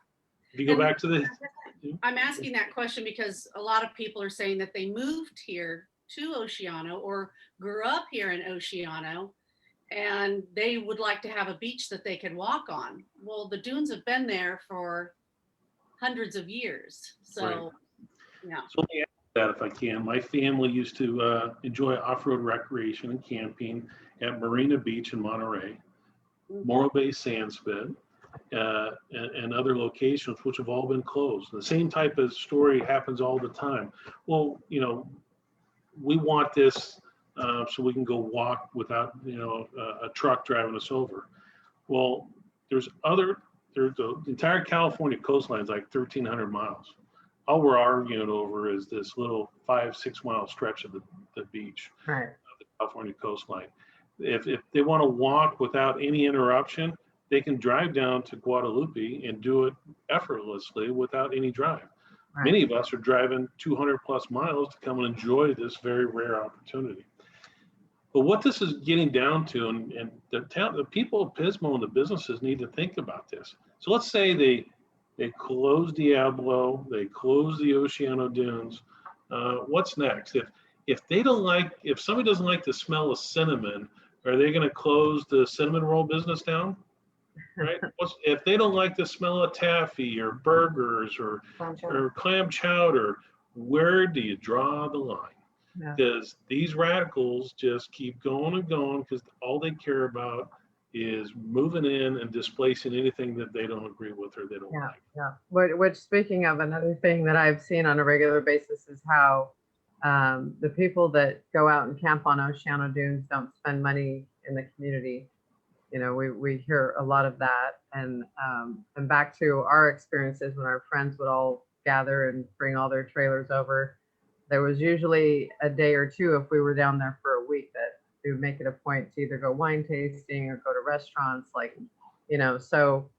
if you go back to the, I'm asking that question because a lot of people are saying that they moved here to Oceano or grew up here in Oceano, and they would like to have a beach that they could walk on. Well, the dunes have been there for hundreds of years. So, Right. Yeah. So let me add that if I can. My family used to enjoy off-road recreation and camping at Marina Beach in Monterey, Morro Bay Sandspit, and other locations which have all been closed. The same type of story happens all the time. Well, we want this so we can go walk without a truck driving us over. Well, there's the entire California coastline is like 1,300 miles. All we're arguing over is this little 5-6 mile stretch of the beach, Right. of the California coastline. If they want to walk without any interruption, they can drive down to Guadalupe and do it effortlessly without any drive. Right. Many of us are driving 200 plus miles to come and enjoy this very rare opportunity. But what this is getting down to, and the people of Pismo and the businesses need to think about this. So let's say they close Diablo, they close the Oceano Dunes. What's next? If somebody doesn't like the smell of cinnamon, are they going to close the cinnamon roll business down? Right? If they don't like the smell of taffy or burgers or clam chowder, where do you draw the line? Because these radicals just keep going and going because all they care about is moving in and displacing anything that they don't agree with or they don't Yeah, like. yeah. Which speaking of, another thing that I've seen on a regular basis is how the people that go out and camp on Oceano Dunes don't spend money in the community. You know, we hear a lot of that, and back to our experiences when our friends would all gather and bring all their trailers over. There was usually a day or two, if we were down there for a week, that we would make it a point to either go wine tasting or go to restaurants, like, you know. So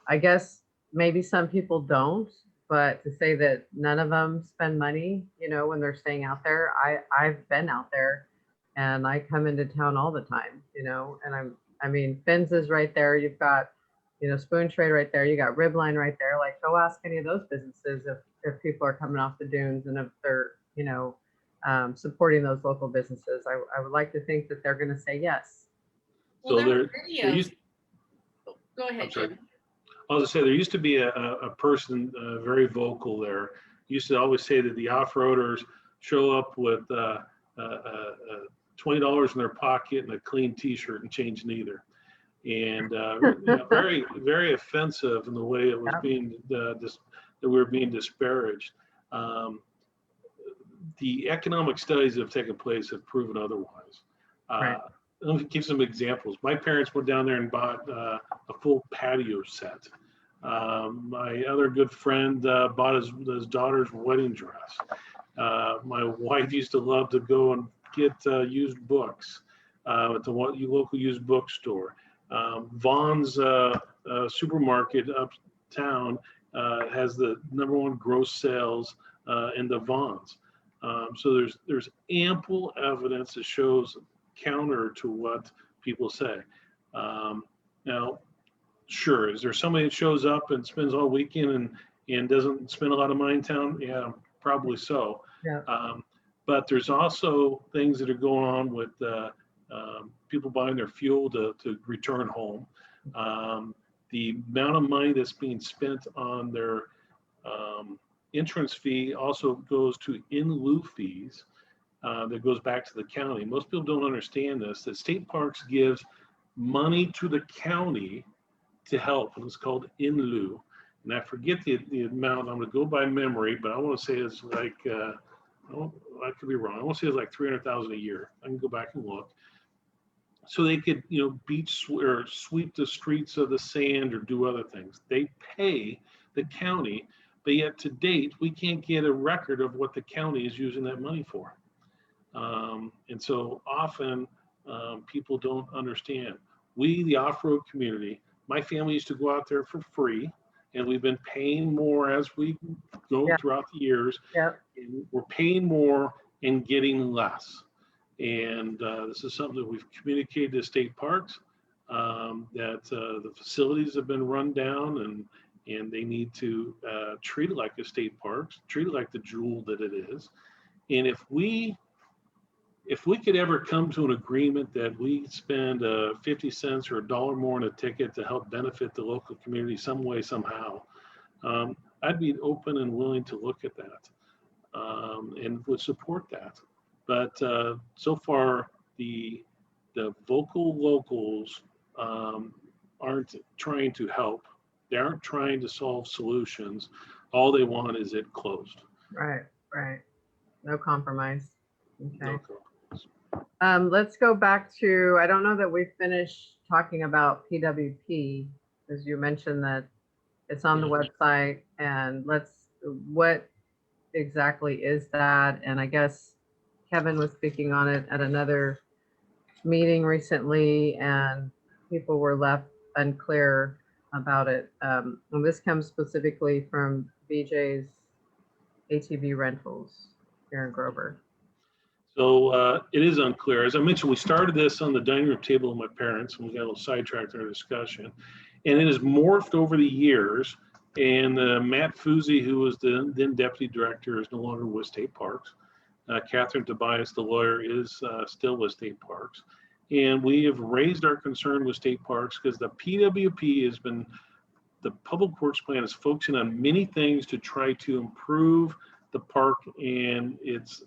I guess maybe some people don't, but to say that none of them spend money, you know, when they're staying out there, I've been out there and I come into town all the time, you know, and I mean, Finn's is right there. You've got, you know, Spoon Trade right there. You got Ribline right there. Like, go ask any of those businesses if people are coming off the dunes and if they're, you know, supporting those local businesses. I would like to think that they're going to say yes. Well, So there were there videos. used, Go ahead, I'm sorry. Jim. I was gonna say, there used to be a person very vocal there. Used to always say that the off-roaders show up with $20 in their pocket and a clean T-shirt and change neither. And you know, very, very offensive in the way it was being that we were being disparaged. The economic studies that have taken place have proven otherwise. Right. Let me give some examples. My parents went down there and bought a full patio set. My other good friend bought his daughter's wedding dress. My wife used to love to go and get used books at the local used bookstore. Vaughn's supermarket uptown has the #1 gross sales in the Vaughn's. So there's ample evidence that shows counter to what people say. Now, sure, is there somebody that shows up and spends all weekend and doesn't spend a lot of money in town? Yeah, probably so. Yeah. But there's also things that are going on with people buying their fuel to return home. The amount of money that's being spent on their entrance fee also goes to in lieu fees. That goes back to the county. Most people don't understand this, that state parks gives money to the county to help, and it's called in lieu. And I forget the amount, I'm gonna go by memory, but I wanna say it's like, I could be wrong. I wanna say it's like 300,000 a year. I can go back and look. So they could, you know, or sweep the streets of the sand or do other things. They pay the county, but yet to date, we can't get a record of what the county is using that money for. And so often people don't understand. We, the off-road community, my family used to go out there for free, and we've been paying more as we go throughout the years. Yep. And we're paying more and getting less. And this is something that we've communicated to state parks, that the facilities have been run down and they need to treat it like a state park, treat it like the jewel that it is. And if we could ever come to an agreement that we spend 50 cents or $1 more on a ticket to help benefit the local community some way, somehow, I'd be open and willing to look at that and would support that. But so far, the vocal locals aren't trying to help. They aren't trying to solve solutions. All they want is it closed. Right, right. No compromise. Okay. No compromise. Let's go back to, I don't know that we finished talking about PWP, as you mentioned that it's on the website, and what exactly is that? And I guess Kevin was speaking on it at another meeting recently, and people were left unclear about it. And this comes specifically from BJ's ATV Rentals here in Grover. So it is unclear. As I mentioned, we started this on the dining room table of my parents, and we got a little sidetracked in our discussion. And it has morphed over the years. And Matt Fuzzi, who was the then deputy director, is no longer with State Parks. Catherine Tobias, the lawyer, is still with State Parks. And we have raised our concern with State Parks because the PWP has been, the public works plan is focusing on many things to try to improve the park and its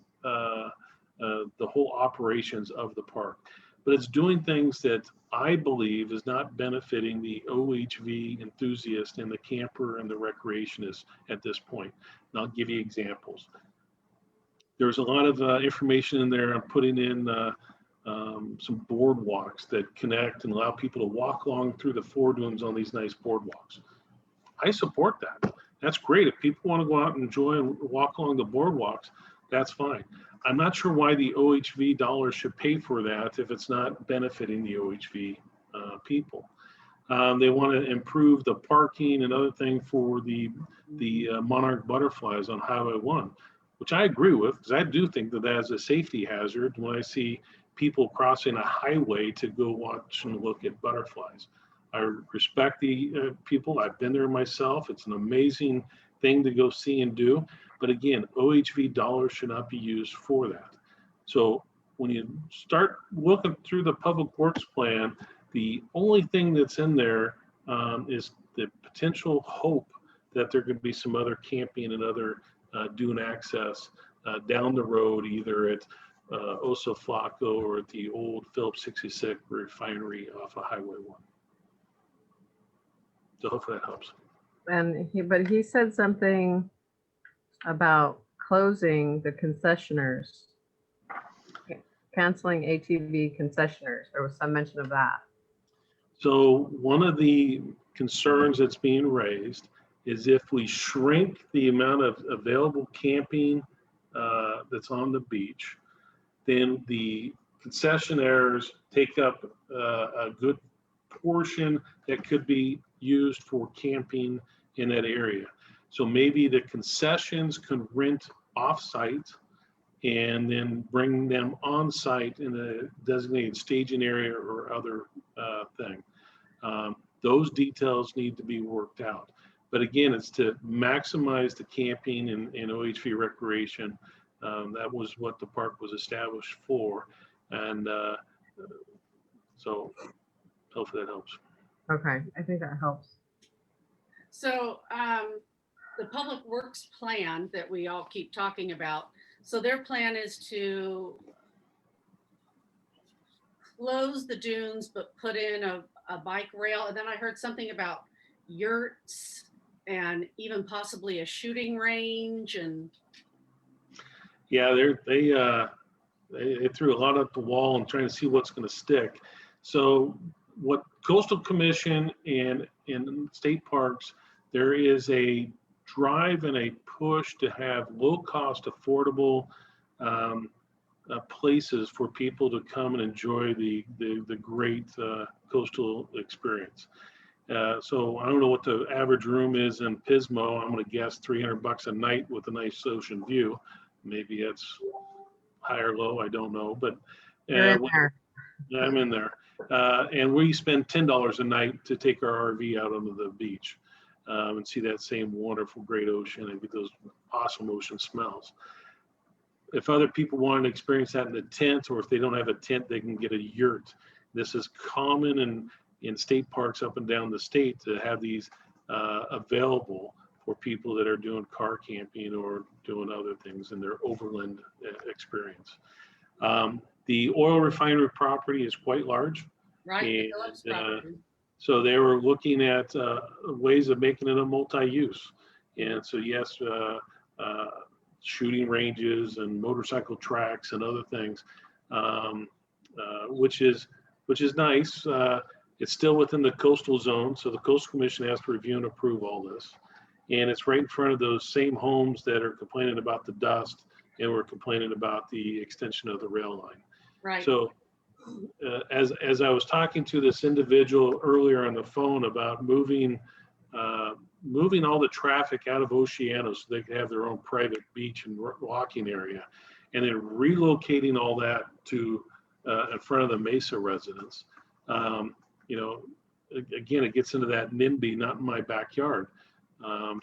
the whole operations of the park. but it's doing things that I believe is not benefiting the OHV enthusiast and the camper and the recreationist at this point. And I'll give you examples. There's a lot of information in there on putting in some boardwalks that connect and allow people to walk along through the foredunes on these nice boardwalks. I support that. That's great. If people want to go out and enjoy and walk along the boardwalks, that's fine. I'm not sure why the OHV dollars should pay for that if it's not benefiting the OHV people. They want to improve the parking and other things for the monarch butterflies on Highway 1, which I agree with, because I do think that that's a safety hazard when I see people crossing a highway to go watch and look at butterflies. I respect the people. I've been there myself. It's an amazing thing to go see and do. But again, OHV dollars should not be used for that. So when you start looking through the public works plan, the only thing that's in there is the potential hope that there could be some other camping and other dune access down the road, either at Oso Flaco or at the old Phillips 66 refinery off of Highway 1. So hopefully that helps. And he said something about closing the concessioners, canceling ATV concessioners. There was some mention of that. So one of the concerns that's being raised is if we shrink the amount of available camping that's on the beach, then the concessionaires take up a good portion that could be used for camping in that area. So maybe the concessions can rent off-site and then bring them on-site in a designated staging area or other thing. Those details need to be worked out. But again, it's to maximize the camping and OHV recreation. That was what the park was established for. And so hopefully that helps. Okay, I think that helps. So the public works plan that we all keep talking about, so their plan is to close the dunes but put in a bike rail. And then I heard something about yurts and even possibly a shooting range. And yeah, they threw a lot at the wall and trying to see what's going to stick. So what Coastal Commission and in state parks, there is a drive and a push to have low-cost, affordable places for people to come and enjoy the great coastal experience. So I don't know what the average room is in Pismo. I'm going to guess $300 a night with a nice ocean view. Maybe it's high or low, I don't know. But You're in there. I'm in there. And we spend $10 a night to take our RV out onto the beach and see that same wonderful, great ocean and get those awesome ocean smells. If other people want to experience that in a tent, or if they don't have a tent, they can get a yurt. This is common in state parks up and down the state to have these available for people that are doing car camping or doing other things in their overland experience. The oil refinery property is quite large. right, And, so they were looking at ways of making it a multi-use. And so yes, shooting ranges and motorcycle tracks and other things, which is nice. It's still within the coastal zone, so the Coastal Commission has to review and approve all this. And it's right in front of those same homes that are complaining about the dust and were complaining about the extension of the rail line. right. So as I was talking to this individual earlier on the phone about moving all the traffic out of Oceano so they could have their own private beach and walking area, and then relocating all that to in front of the Mesa residents. You know, again, it gets into that NIMBY, not in my backyard.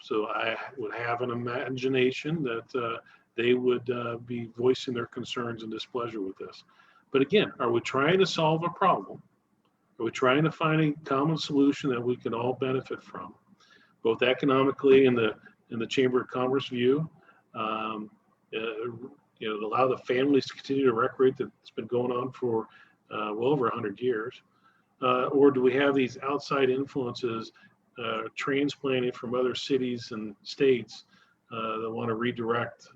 So I would have an imagination that they would be voicing their concerns and displeasure with this. But again, are we trying to solve a problem? Are we trying to find a common solution that we can all benefit from, both economically and the Chamber of Commerce view? You know, allow the families to continue to recreate that's been going on for well over 100 years? Or do we have these outside influences transplanted from other cities and states that want to redirect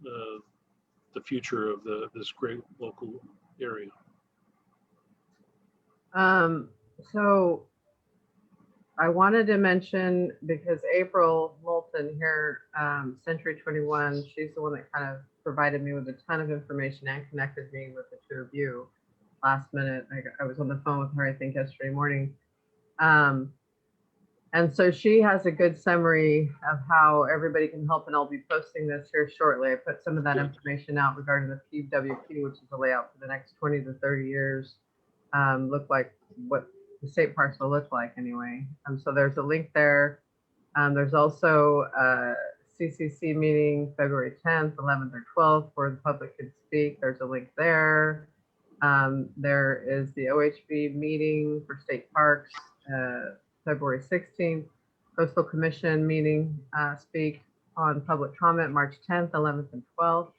the future of this great local area? So I wanted to mention, because April Moulton here, Century 21, she's the one that kind of provided me with a ton of information and connected me with the two of you last minute. I was on the phone with her, I think, yesterday morning. And so she has a good summary of how everybody can help, and I'll be posting this here shortly. I put some of that information out regarding the PWP, which is the layout for the next 20 to 30 years. Look like what the state parks will look like anyway. So there's a link there. There's also a CCC meeting February 10th, 11th, or 12th where the public can speak. There's a link there. There is the OHB meeting for state parks, February 16th. Coastal Commission meeting, speak on public comment March 10th, 11th, and 12th.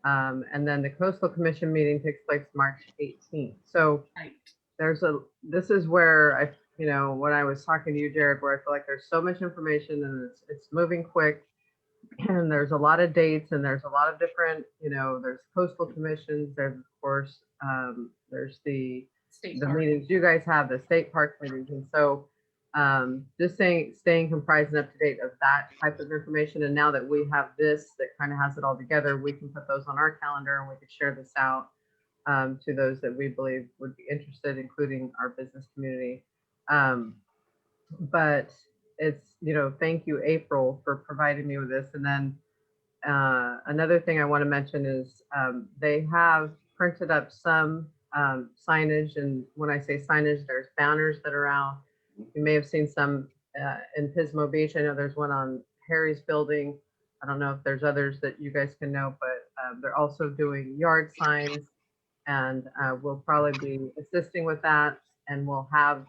And then the Coastal Commission meeting takes place March 18th. So this is where when I was talking to you, Jared, where I feel like there's so much information and it's moving quick, and there's a lot of dates, and there's a lot of different, there's coastal commissions, there's of course, there's the meetings you guys have, the state park meetings. And so just staying comprised and up to date of that type of information. And now that we have this that kind of has it all together, we can put those on our calendar and we can share this out to those that we believe would be interested, including our business community. But it's, thank you, April, for providing me with this. And then another thing I want to mention is they have printed up some signage. And when I say signage, there's banners that are out. You may have seen some in Pismo Beach. I know there's one on Harry's building. I don't know if there's others that you guys can know, but they're also doing yard signs, and we'll probably be assisting with that. And we'll have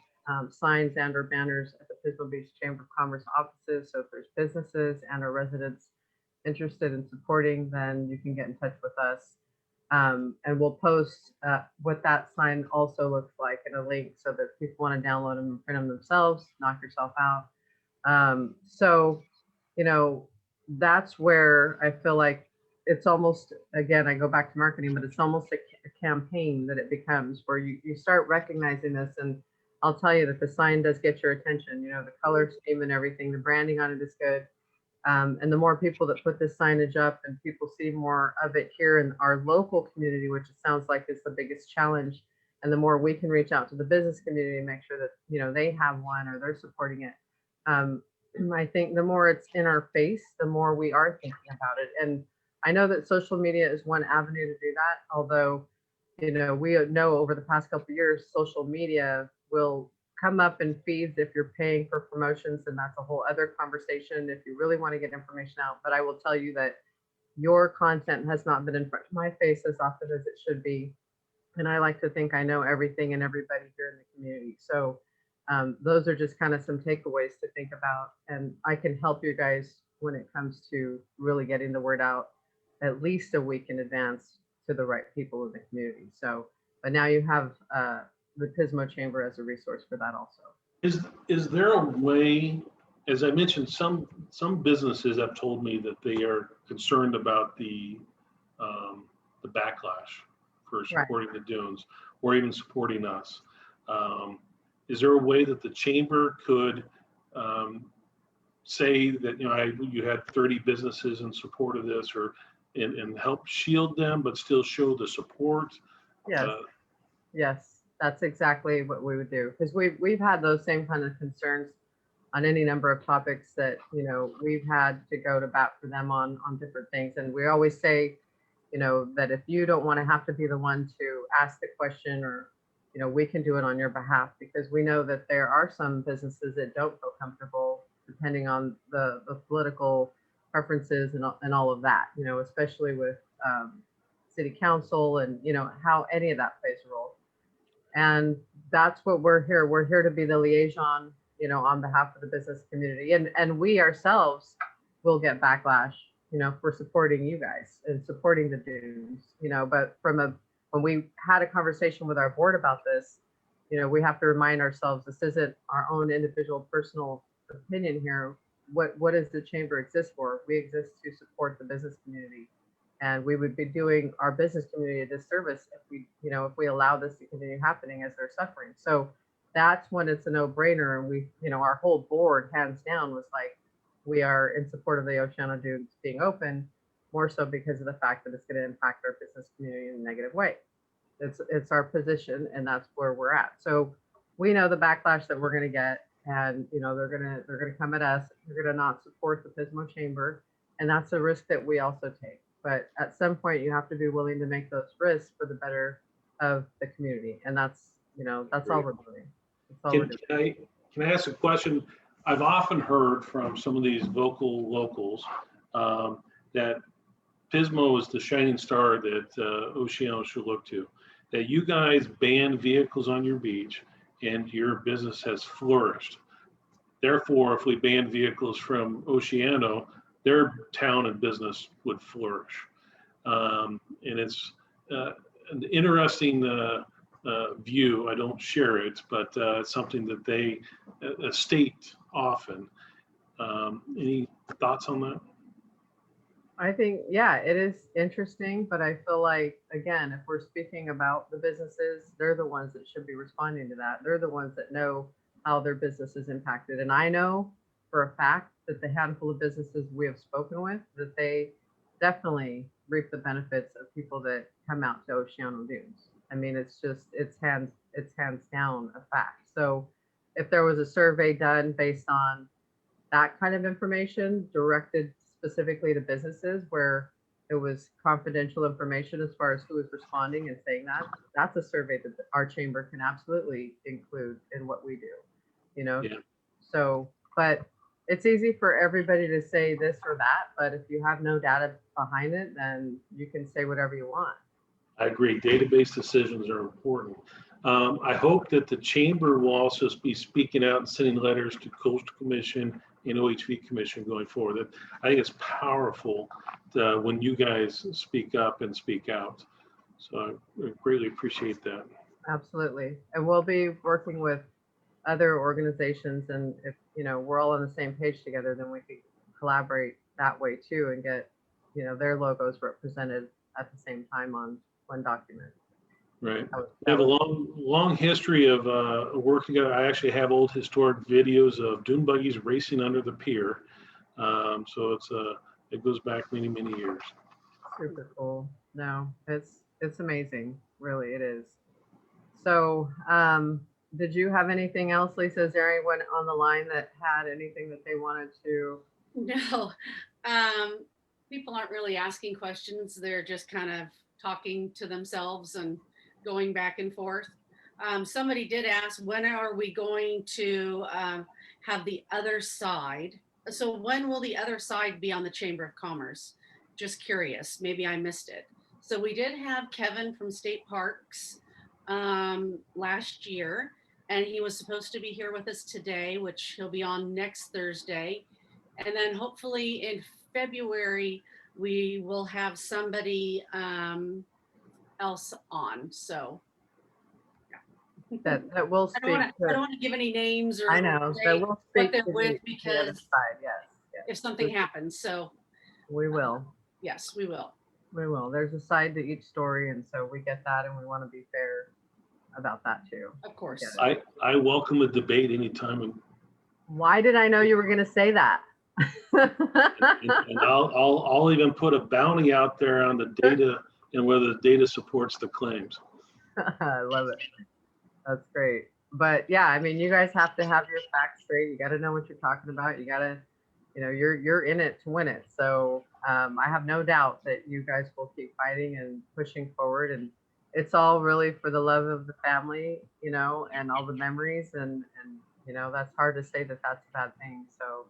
signs and or banners at the Pismo Beach Chamber of Commerce offices. So if there's businesses and or residents interested in supporting, then you can get in touch with us. And we'll post what that sign also looks like in a link so that people want to download them and print them themselves, knock yourself out. So, that's where I feel like it's almost, again, I go back to marketing, but it's almost a campaign that it becomes, where you start recognizing this. And I'll tell you that the sign does get your attention, the color scheme and everything, the branding on it is good. And the more people that put this signage up and people see more of it here in our local community, which it sounds like is the biggest challenge, and the more we can reach out to the business community and make sure that, they have one or they're supporting it. I think the more it's in our face, the more we are thinking about it. And I know that social media is one avenue to do that. Although, we know over the past couple of years, social media will come up in feeds if you're paying for promotions, and that's a whole other conversation if you really want to get information out. But I will tell you that your content has not been in front of my face as often as it should be. And I like to think I know everything and everybody here in the community. So those are just kind of some takeaways to think about. And I can help you guys when it comes to really getting the word out at least a week in advance to the right people in the community. So, but now you have the Pismo Chamber as a resource for that also. Is there a way, as I mentioned, some businesses have told me that they are concerned about the backlash for supporting the dunes or even supporting us. Is there a way that the chamber could say that you had 30 businesses in support of this, or and help shield them, but still show the support? Yes, yes, that's exactly what we would do, because we've had those same kind of concerns on any number of topics that we've had to go to bat for them on different things. And we always say, that if you don't want to have to be the one to ask the question, or we can do it on your behalf, because we know that there are some businesses that don't feel comfortable, depending on the political preferences and all of that, especially with city council and how any of that plays a role. And that's what we're here. We're here to be the liaison, on behalf of the business community, and we ourselves will get backlash, for supporting you guys and supporting the dunes, but from a when we had a conversation with our board about this, we have to remind ourselves, this isn't our own individual personal opinion here. What does the chamber exist for? We exist to support the business community. And we would be doing our business community a disservice if we allow this to continue happening as they're suffering. So that's when it's a no-brainer. And we, our whole board, hands down, was like, we are in support of the Oceano Dunes being open, more so because of the fact that it's going to impact our business community in a negative way. It's our position, and that's where we're at. So we know the backlash that we're going to get, and they're gonna come at us. They're gonna not support the Pismo chamber, and that's a risk that we also take. But at some point, you have to be willing to make those risks for the better of the community, and that's all we're doing. That's all we're doing. Can I ask a question? I've often heard from some of these vocal locals that Pismo is the shining star that Oceano should look to. That you guys banned vehicles on your beach, and your business has flourished. Therefore, if we banned vehicles from Oceano, their town and business would flourish. And it's an interesting view. I don't share it, but it's something that they state often. Any thoughts on that? I think, yeah, it is interesting, but I feel like, again, if we're speaking about the businesses, they're the ones that should be responding to that. They're the ones that know how their business is impacted. And I know for a fact that the handful of businesses we have spoken with, that they definitely reap the benefits of people that come out to Oceano Dunes. I mean, it's hands down a fact. So if there was a survey done based on that kind of information directed specifically to businesses where it was confidential information as far as who is responding and saying that, that's a survey that our chamber can absolutely include in what we do, Yeah. So, but it's easy for everybody to say this or that, but if you have no data behind it, then you can say whatever you want. I agree. Database decisions are important. I hope that the chamber will also be speaking out and sending letters to Coastal Commission and OHV Commission going forward. I think it's powerful when you guys speak up and speak out. So I greatly appreciate that. Absolutely. And we'll be working with other organizations, and if we're all on the same page together, then we can collaborate that way too and get their logos represented at the same time on one document. Right. We have a long history of work together. I actually have old historic videos of dune buggies racing under the pier. So it goes back many, many years. Super cool. No, it's amazing. Really, it is. So did you have anything else, Lisa? Is there anyone on the line that had anything that they wanted to? No. People aren't really asking questions. They're just kind of talking to themselves and going back and forth. Somebody did ask, when are we going to have the other side? So when will the other side be on the Chamber of Commerce? Just curious, maybe I missed it. So we did have Kevin from State Parks last year, and he was supposed to be here with us today, which he'll be on next Thursday. And then hopefully in February, we will have somebody else on. So yeah. that will speak. I don't want to give any names or I know that will speak what they're to with, the other because side. Yes. if something happens. So we will. Yes, we will. We will. There's a side to each story, and so we get that, and we want to be fair about that too. Of course. I welcome a debate anytime. And why did I know you were going to say that? and I'll even put a bounty out there on the data and whether the data supports the claims. I love it. That's great. But yeah, I mean, you guys have to have your facts straight. You got to know what you're talking about. You got to, you're in it to win it. So I have no doubt that you guys will keep fighting and pushing forward. And it's all really for the love of the family, and all the memories. And that's hard to say that that's a bad thing. So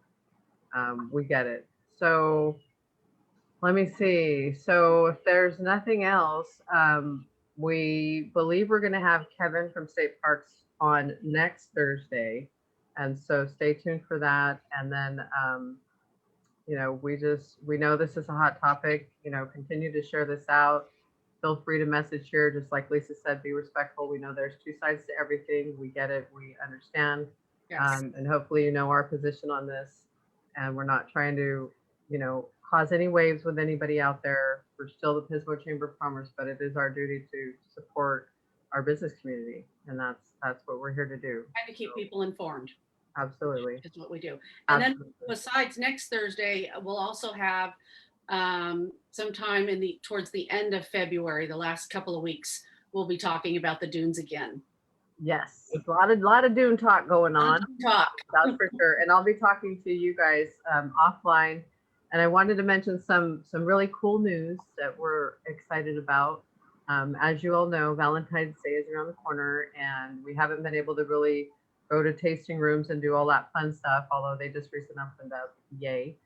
we get it. So let me see. So if there's nothing else, we believe we're going to have Kevin from State Parks on next Thursday. And so stay tuned for that. And then, we know this is a hot topic, continue to share this out. feel free to message here. Just like Lisa said, be respectful. We know there's two sides to everything. We get it. We understand. Yes. And hopefully you know our position on this. And we're not trying to, cause any waves with anybody out there. We're still the Pismo Chamber of Commerce, but it is our duty to support our business community. And that's what we're here to do. Trying to keep people informed. Absolutely. Is what we do. And then Absolutely. besides next Thursday, we'll also have sometime towards the end of February, the last couple of weeks, we'll be talking about the dunes again. Yes, a lot of dune talk going on. Talk. That's for sure. And I'll be talking to you guys offline. And I wanted to mention some really cool news that we're excited about. As you all know, Valentine's Day is around the corner, and we haven't been able to really go to tasting rooms and do all that fun stuff, although they just recently opened up. Yay.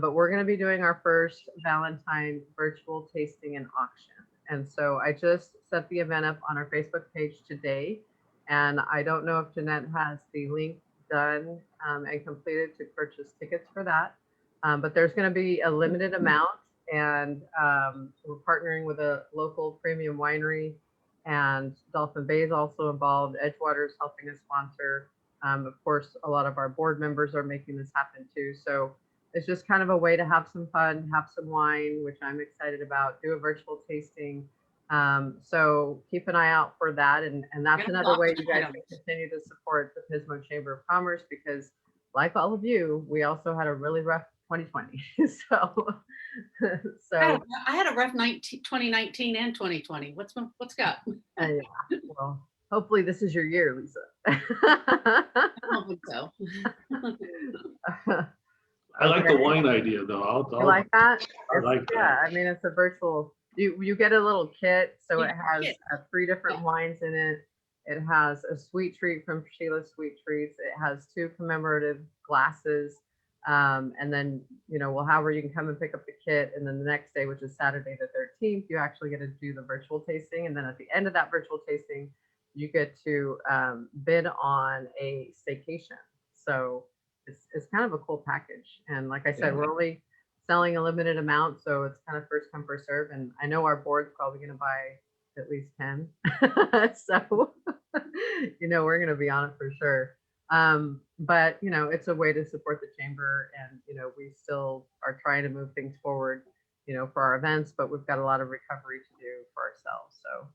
But we're going to be doing our first Valentine virtual tasting and auction. And so I just set the event up on our Facebook page today. And I don't know if Jeanette has the link done and completed to purchase tickets for that. But there's going to be a limited amount, and we're partnering with a local premium winery, and Dolphin Bay is also involved. Edgewater is helping us sponsor. Of course, a lot of our board members are making this happen too. So it's just kind of a way to have some fun, have some wine, which I'm excited about, do a virtual tasting. So keep an eye out for that. And that's another way you guys can continue to support the Pismo Chamber of Commerce, because like all of you, we also had a really rough 2020. So I had a rough 2019 and 2020. What's got? yeah, well, hopefully this is your year, Lisa. I don't think so. I like the wine idea though. You like that? I like that. Yeah, I mean, it's a virtual, you get a little kit. So it has 3 different wines in it. It has a sweet treat from Sheila's Sweet Treats. It has 2 commemorative glasses. And then, however, you can come and pick up the kit. And then the next day, which is Saturday the 13th, you actually get to do the virtual tasting. And then at the end of that virtual tasting, you get to bid on a staycation. So it's kind of a cool package. And like I said, we're only selling a limited amount. So it's kind of first come, first serve. And I know our board's probably going to buy at least 10. So, we're going to be on it for sure. But it's a way to support the chamber, and we still are trying to move things forward, for our events, but we've got a lot of recovery to do for ourselves. So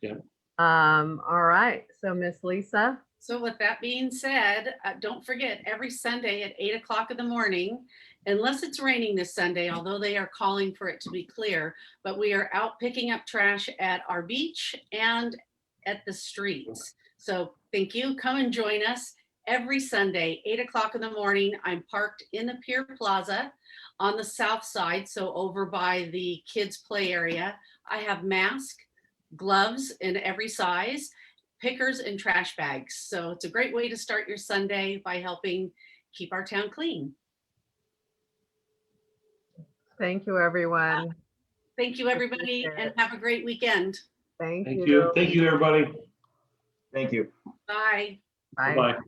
yeah. All right. So Miss Lisa. So with that being said, don't forget every Sunday at 8 o'clock in the morning, unless it's raining this Sunday, although they are calling for it to be clear, but we are out picking up trash at our beach and at the streets. So thank you. Come and join us every Sunday, 8 o'clock in the morning. I'm parked in the Pier Plaza on the south side, so over by the kids' play area. I have masks, gloves in every size, pickers, and trash bags. So it's a great way to start your Sunday by helping keep our town clean. Thank you, everyone. Thank you, everybody, and have a great weekend. Thank Thank you. you. Thank you, everybody. Thank you. Bye. Bye. Bye-bye.